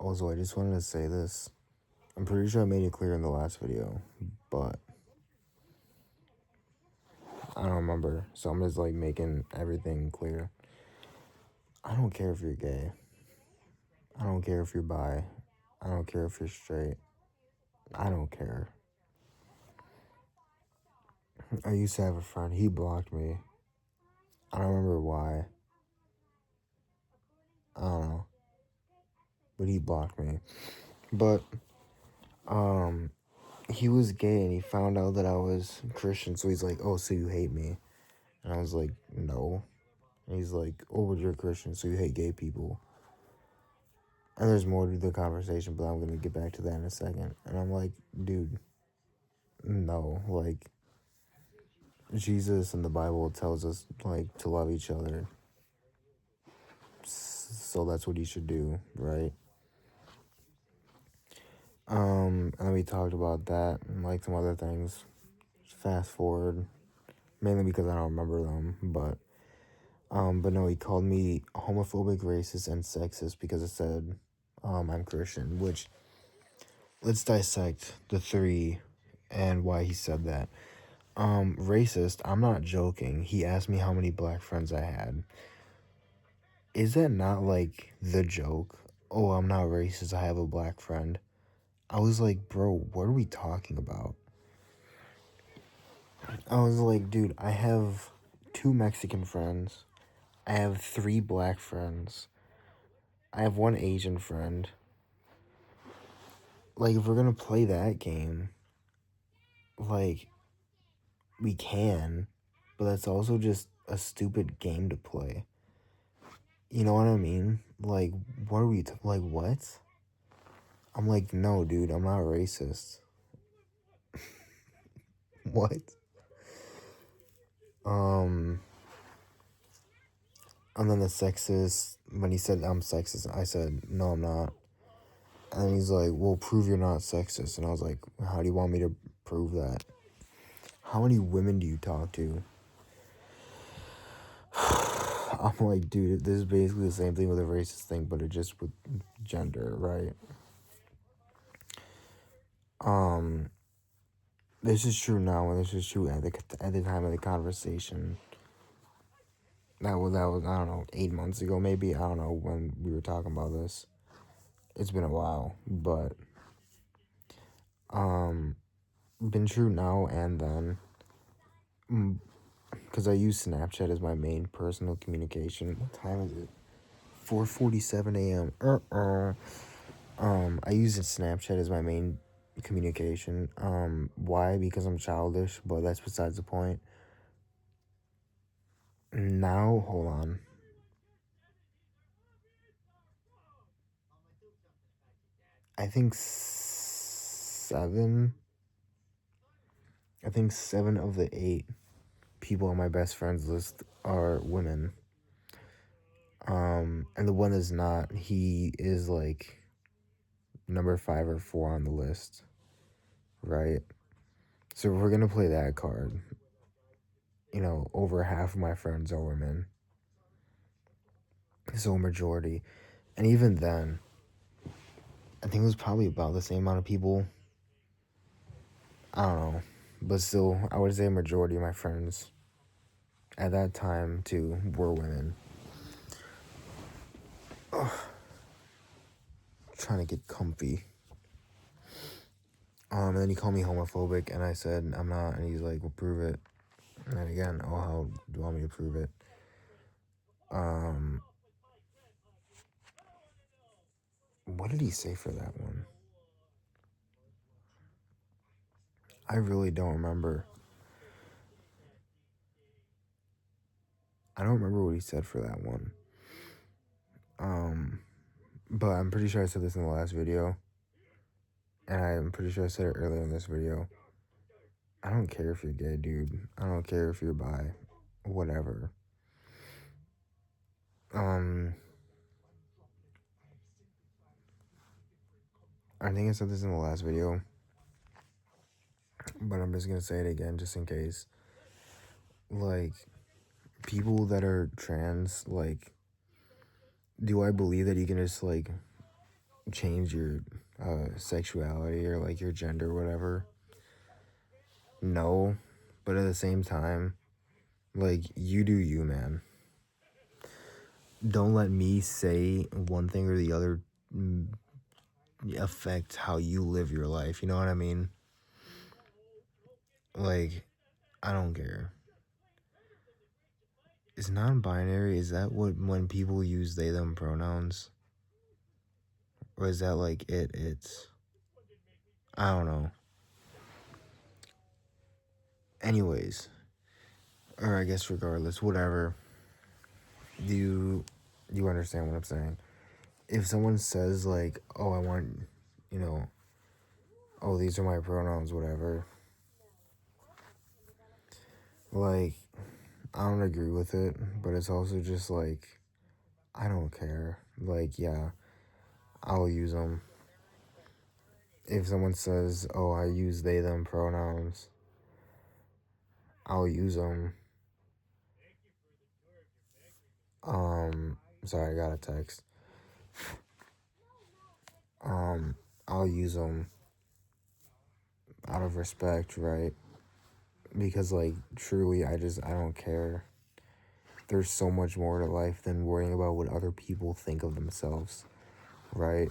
Also, I just wanted to say this. I'm pretty sure I made it clear in the last video, but I don't remember. So I'm just like making everything clear. I don't care if you're gay. I don't care if you're bi. I don't care if you're straight. I don't care. I used to have a friend. He blocked me. I don't remember why. I don't know. But he blocked me. But he was gay and he found out that I was Christian. So he's like, "Oh, so you hate me?" And I was like, "No." And he's like, "Oh, but you're Christian, so you hate gay people." And there's more to the conversation, but I'm going to get back to that in a second. And I'm like, dude, no. Like, Jesus and the Bible tells us, like, to love each other. So that's what you should do, right? And then we talked about that and, like, some other things. Fast forward. Mainly because I don't remember them, but no, he called me homophobic, racist, and sexist because it said I'm Christian, which, let's dissect the three and why he said that. Racist, I'm not joking. He asked me how many black friends I had. Is that not like the joke? Oh, I'm not racist, I have a black friend. I was like, bro, what are we talking about? I was like, dude, I have 2 Mexican friends. I have 3 black friends. I have 1 Asian friend. Like, if we're gonna play that game, like, we can, but that's also just a stupid game to play. You know what I mean? Like, what are we, like, what? I'm like, no, dude, I'm not racist. What? And then the sexist, when he said I'm sexist, I said, no, I'm not. And then he's like, well, prove you're not sexist. And I was like, how do you want me to prove that? How many women do you talk to? I'm like, dude, this is basically the same thing with a racist thing, but it just with gender, right? This is true now, and this is true at the time of the conversation. That was I don't know, 8 months ago maybe. I don't know when we were talking about this. It's been a while, but been true now and then. Because I use Snapchat as my main personal communication. What time is it? 4:47 a.m. I use Snapchat as my main communication. Why? Because I'm childish, but that's besides the point. Now, hold on. I think 7 of the 8 people on my best friends list are women. And the one that's not, he is like number 5 or 4 on the list, right? So if we're gonna play that card, you know, over half of my friends are women. So a majority. And even then, I think it was probably about the same amount of people. I don't know. But still, I would say a majority of my friends at that time, too, were women. Ugh. Trying to get comfy. And then he called me homophobic, and I said, I'm not. And he's like, well, prove it. And then again, oh, how do you want me to prove it? What did he say for that one? I really don't remember. I don't remember what he said for that one. But I'm pretty sure I said this in the last video. And I'm pretty sure I said it earlier in this video. I don't care if you're gay, dude. I don't care if you're bi. Whatever. I think I said this in the last video. But I'm just gonna say it again just in case. Like, people that are trans, like, do I believe that you can just, like, change your sexuality or like your gender, whatever. No, but at the same time, like you do you, man. Don't let me say one thing or the other affect how you live your life. You know what I mean? Like, I don't care. Is non-binary, is that what when people use they them pronouns? Or is that like it's I don't know. Anyways, or I guess regardless, whatever. Do you understand what I'm saying? If someone says like, "Oh, I want, you know, oh, these are my pronouns, whatever." Like, I don't agree with it, but it's also just like I don't care. Like, yeah, I'll use them. If someone says, "Oh, I use they them pronouns," I'll use them. Sorry, I got a text. Um, I'll use them out of respect, right? Because like truly, I don't care. There's so much more to life than worrying about what other people think of themselves, right?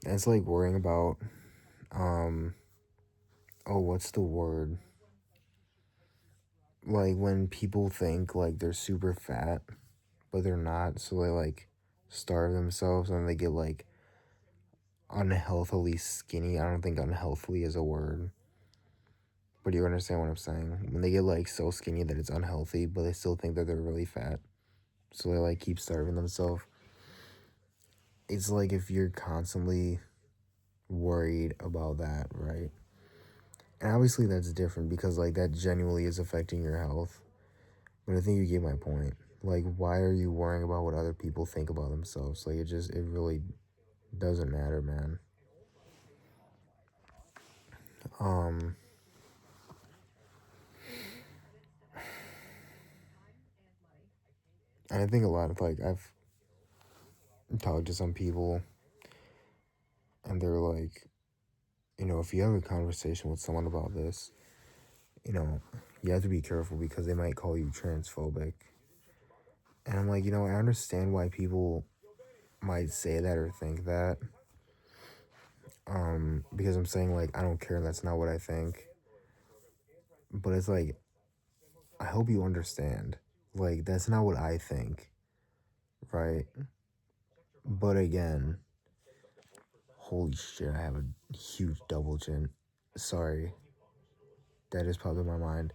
And it's like worrying about, oh, what's the word? Like when people think like they're super fat, but they're not, so they like starve themselves and they get like unhealthily skinny. I don't think unhealthily is a word, but you understand what I'm saying. When they get like so skinny that it's unhealthy, but they still think that they're really fat, so they like keep starving themselves. It's like if you're constantly worried about that, right? And obviously that's different because like that genuinely is affecting your health. But I think you get my point. Like, why are you worrying about what other people think about themselves? Like, it really doesn't matter, man. Um, and I think a lot of like I've talked to some people, and they're like, if you have a conversation with someone about this, you know, you have to be careful because they might call you transphobic. And I'm like, I understand why people might say that or think that. Because I'm saying like I don't care, and that's not what I think. But it's like I hope you understand. Like that's not what I think, right? But again, holy shit, I have a huge double chin. Sorry, that just popped in my mind.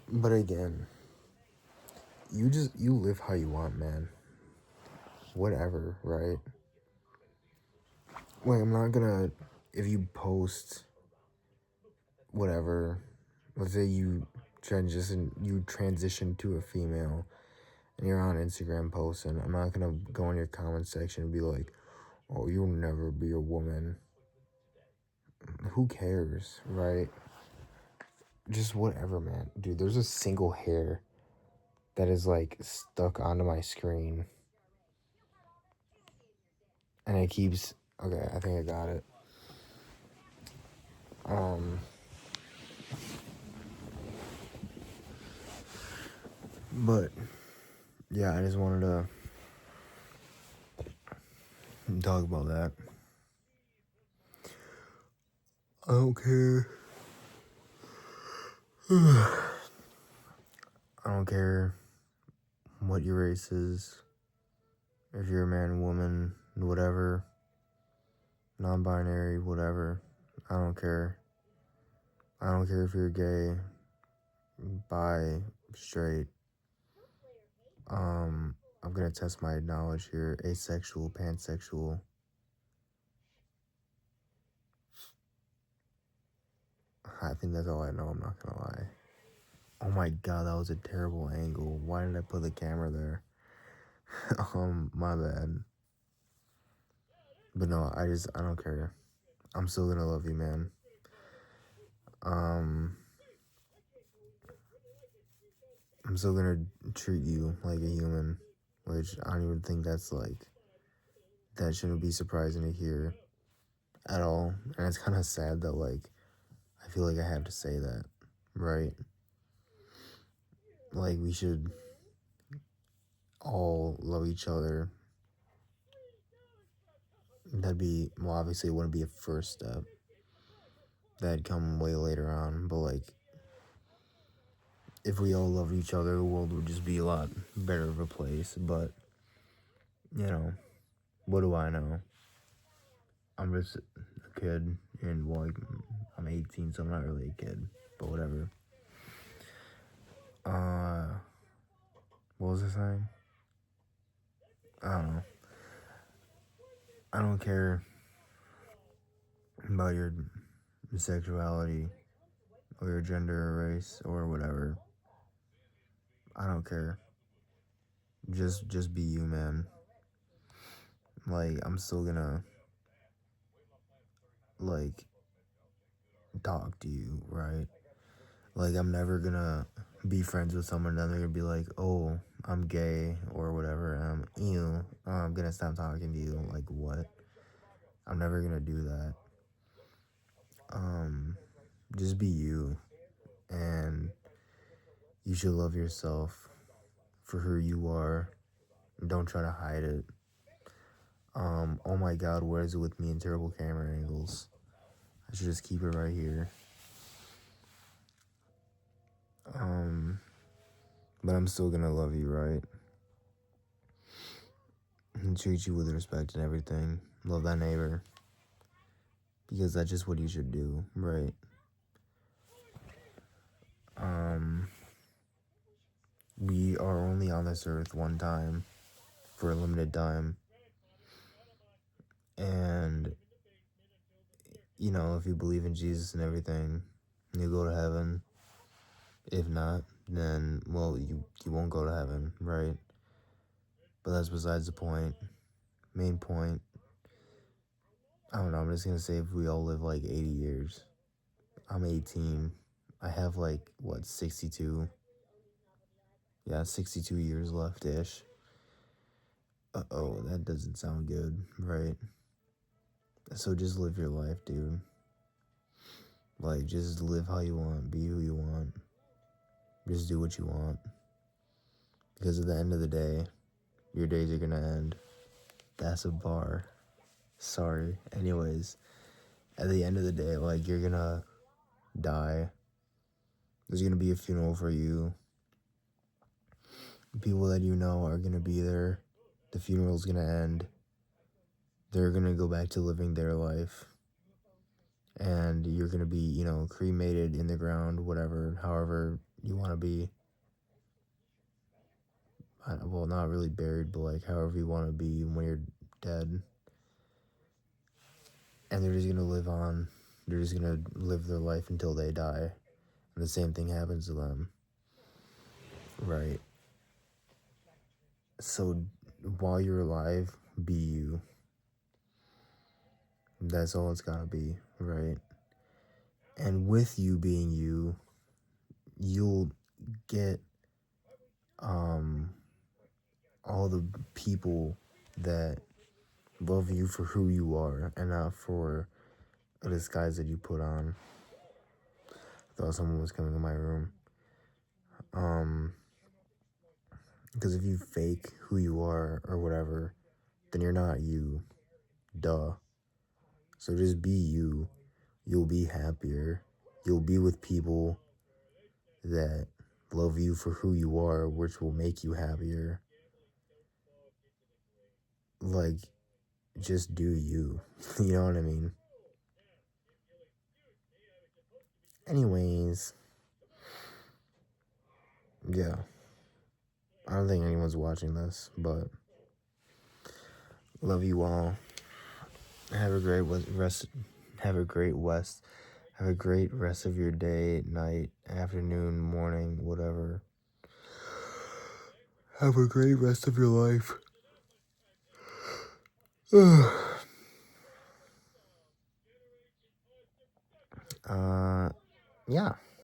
But again, you live how you want, man. Whatever, right? Like I'm not gonna if you post whatever, let's say you transition to a female and you're on Instagram posting, I'm not gonna go in your comment section and be like, "Oh, you'll never be a woman." Who cares, right? Just whatever, man. Dude, there's a single hair that is like stuck onto my screen, and it keeps. Okay, I think I got it. Um, but yeah, I just wanted to talk about that. I don't care. I don't care what your race is, if you're a man, woman, whatever, non-binary, whatever. I don't care. I don't care if you're gay, bi, straight. I'm gonna test my knowledge here. Asexual, pansexual. I think that's all I know. I'm not gonna lie. Oh my god, that was a terrible angle. Why did I put the camera there? My bad. But no, I don't care. I'm still gonna love you, man. Um, I'm still gonna treat you like a human, which I don't even think that's like that shouldn't be surprising to hear at all. And it's kind of sad that, like, I feel like I have to say that, right? Like, we should all love each other. That'd be, well, obviously, it wouldn't be a first step. That'd come way later on. But, like, if we all loved each other, the world would just be a lot better of a place. But, you know, what do I know? I'm just a kid, and, well, like, I'm 18, so I'm not really a kid. But whatever. What was I saying? I don't know. I don't care about your sexuality or your gender or race or whatever. I don't care. Just be you, man. Like, I'm still gonna, like, talk to you, right? Like, I'm never gonna be friends with someone and they're gonna be like, oh, I'm gay or whatever. Ew, I'm gonna stop talking to you. Like, what? I'm never gonna do that. Just be you. And you should love yourself for who you are. Don't try to hide it. Oh my god, where is it with me in terrible camera angles? I should just keep it right here. But I'm still gonna love you, right? And treat you with respect and everything. Love thy neighbor. Because that's just what you should do, right? We are only on this earth one time for a limited time. And, you know, if you believe in Jesus and everything, you go to heaven. If not, then, well, you won't go to heaven, right? But that's besides the point. Main point, I don't know, I'm just gonna say if we all live like 80 years. I'm 18. I have like, what, 62? Yeah, 62 years left-ish. Uh-oh, that doesn't sound good, right? So just live your life, dude. Like, just live how you want, be who you want. Just do what you want. Because at the end of the day, your days are gonna end. That's a bar. Sorry. Anyways, at the end of the day, like, you're gonna die. There's gonna be a funeral for you. People that you know are gonna be there. The funeral's gonna end. They're gonna go back to living their life. And you're gonna be, you know, cremated in the ground, whatever, however you wanna be. Well, not really buried, but like however you wanna be when you're dead. And they're just gonna live on. They're just gonna live their life until they die. And the same thing happens to them. Right. So while you're alive, be you. That's all it's gotta be, right? And with you being you, you'll get all the people that love you for who you are and not for the disguise that you put on. I thought someone was coming in my room. Because if you fake who you are or whatever, then you're not you. Duh. So just be you. You'll be happier. You'll be with people that love you for who you are, which will make you happier. Like, just do you. You know what I mean? Anyways. Yeah. I don't think anyone's watching this, but love you all. Have a great rest. Have a great Have a great rest of your day, night, afternoon, morning, whatever. Have a great rest of your life. Yeah.